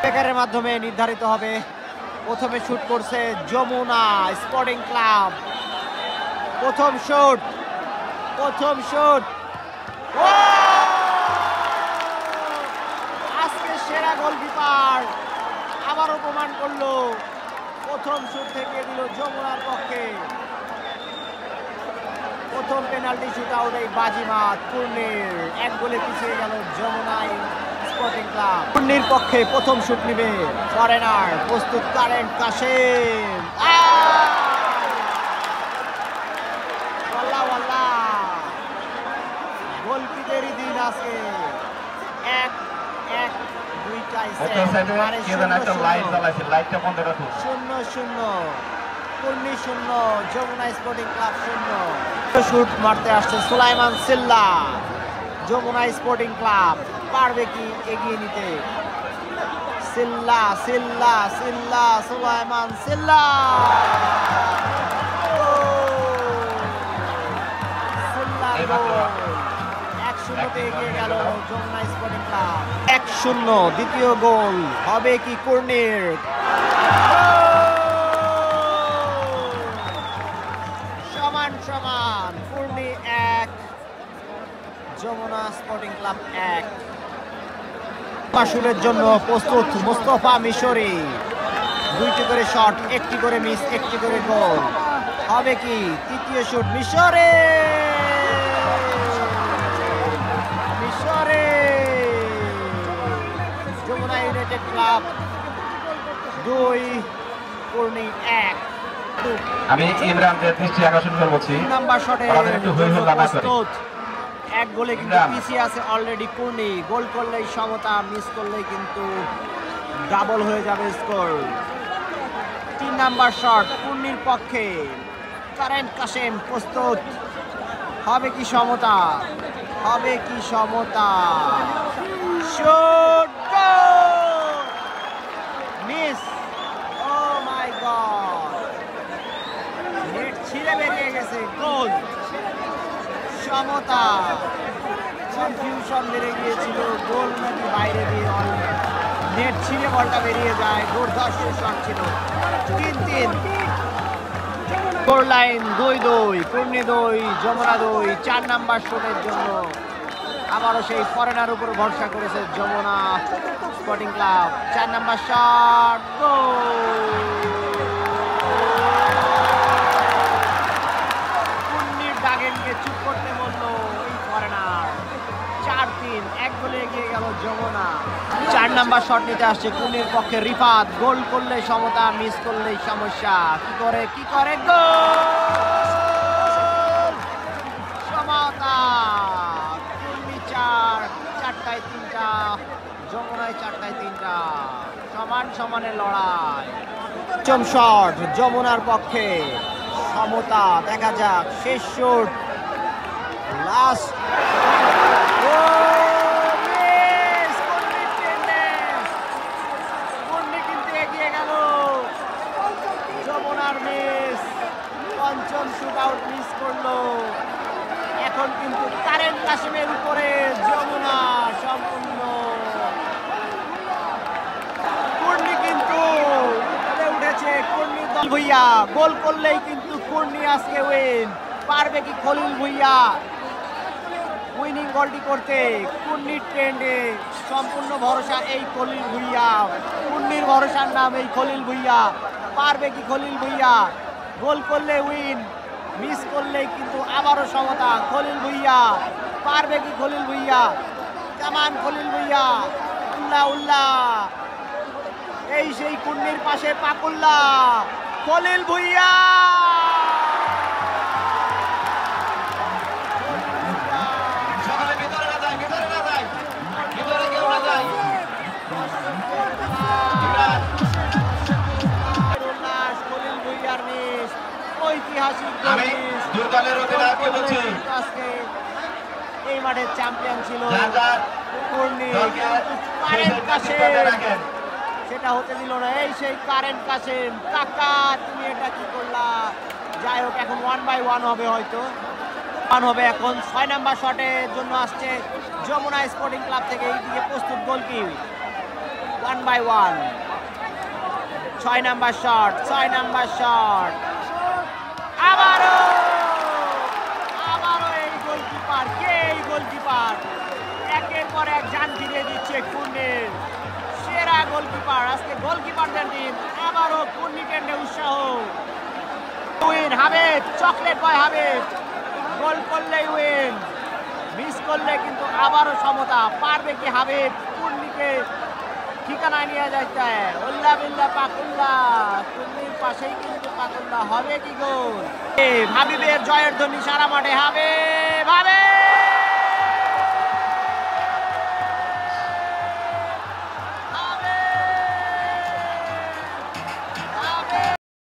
বেকারের মাধ্যমে নির্ধারিত হবে। প্রথমে শুট করছে যমুনা স্পোর্টিং ক্লাব। প্রথম শুট আজকে সেরা গোলকিপার আবারও প্রমাণ করলো। প্রথম শুট থেকে দিল যমুনার পক্ষে। প্রথম পেনাল্টি শুট আউট এই বাজিমাত পূর্ণির। 1 গোলে পিছিয়ে গেল যমুনা স্পোর্টিং ক্লাব। পূর্ণির পক্ষে প্রথম শুট নিবে ফরেনার। প্রস্তুত কারেন্ট কাশেম। গোলকিপারেরই দিন আজকে। 1-1 দুইটাই সেট। 0-0 পূর্ণি 0 যমুনা স্পোর্টিং ক্লাব 0। শুট মারতে আসছে Sulaiman Silla. Jamuna sporting club পারবে কি এগিয়ে নিতে? সিল্লা সুলাইমান সিল্লা। 1-0 এগিয়ে গেল যমুনা স্পোর্টিং ক্লাব। 1-0 দ্বিতীয় গোল হবে কি পূর্ণির? সমান পূর্ণি 1 যমুনা স্পোর্টিং ক্লাব 1। শুটের জন্য প্রস্তুত মোস্তফা মিশরি। 2টি করে শট, 1টি করে মিস, 1টি করে গোল। হবে কি তৃতীয় শুট? মিশরে যমুনা ইউনাইটেড ক্লাব 2 পূর্ণি 1। আমি ইমরানদের দৃষ্টি আকর্ষণ করছি। নাম্বার শটে প্রস্তুত। 1 গোলে কিন্তু পিছিয়ে আছে অলরেডি পূর্ণি। গোল করলেই সমতা, মিস করলেই কিন্তু ডাবল হয়ে যাবে স্কোর। 3 নাম্বার শট পূর্ণির পক্ষে। কারেন্ট কাশেম প্রস্তুত। হবে কি সমতা? Shoot miss. Oh my god, net ছিঁড়ে বেরিয়ে গেছে। গোল সমতা। কনফিউশন বেড়ে গিয়েছিল, গোল নাকি বাইরে দিয়ে নেট ছিঁড়ে বলটা বেরিয়ে যায়। দুর্ধর্ষ শট ছিল। 3-3 স্কোর লাইন 2-2 পূর্ণি 2 যমুনা 2। 4 নাম্বার শটের জন্য আবারও সেই ফরেনার উপর ভরসা করেছে যমুনা স্পোর্টিং ক্লাব। 4 নাম্বার শট পূর্ণির দাগেনকে চুপ করতে বললো এই ফরেনার। 4-3 1 গোলে এগিয়ে গেল যমুনা। 4 নাম্বার শট নিতে আসছে পূর্ণির পক্ষে রিফাত। গোল করলে সমতা, মিস করলেই সমস্যা। কি করে গোল সমতা। পূর্ণি 4-4টায় 3টা, যমুনায় 4টায় 3টা। সমানে লড়াই। পঞ্চম শট যমুনার পক্ষে, সমতা। দেখা যাক শেষ শুট, লাস্ট। পূর্ণি কিন্তু এগিয়ে গেল। যমুনার মিস, পঞ্চম শুট আউট মিস করলো। এখন কিন্তু কারেন্ট কাশিমের উপরে যমুনা সম্পূর্ণ। পূর্ণি কিন্তু উঠেছে। পূর্ণি দল ভুইয়া গোল করলেই কিন্তু পূর্ণি আজকে উইন। পারবে কি খলিল ভুইয়া উইনিং গোলটি করতে? পূর্ণির ট্রেন্ডে সম্পূর্ণ ভরসা এই খলিল ভুইয়া। পূর্ণির ভরসার নাম এই খলিল ভুইয়া। পারবে কি খলিল ভুইয়া? গোল করলে উইন, মিস করলেই কিন্তু আবারও সমতা। খলিল ভুইয়া পারবে কি? খলিল ভুইয়া, কামান খলিল ভুইয়া। উল্লাহ এই সেই পূর্ণির পাশে পাকুল্লা। খলিল ভুইয়া ঐতিহাসিক এই মাঠের চ্যাম্পিয়ন ছিল পূর্ণি। সেটা হতে দিল না এই সেই কারেন্ট কাশেম। কাকা তুমি এটা কি করলা? যাই হোক এখন 1-1 হবে, হয়তো 1 হবে এখন। 6 নাম্বার শটের জন্য আসছে যমুনা স্পোর্টিং ক্লাব থেকে। এইদিকে প্রস্তুত গোলকি 1-1 6 নাম্বার শট আবারও এই গোলকিপার একের পর এক জান ফিরিয়ে দিচ্ছে কুর্নির সেরা গোলকিপার আজকে গোলকিপারদের দিন আবারও কুর্নি কেন্দ্রে উৎসাহ win Habib chocolate boy Habib goal করলেই উইন মিস করলে কিন্তু আবারও সমতা পারবে কি হাবিব কুর্নিকে ঠিকানায় নিয়ে যাইতে উল্লাহ বিল্লাহ পাকুল্লাহ কুর্নির পাশেই কিন্তু পাকুল্লাহ হবে কি গোল হাবিবের জয়ের ধ্বনি সারা মাঠে হাবিব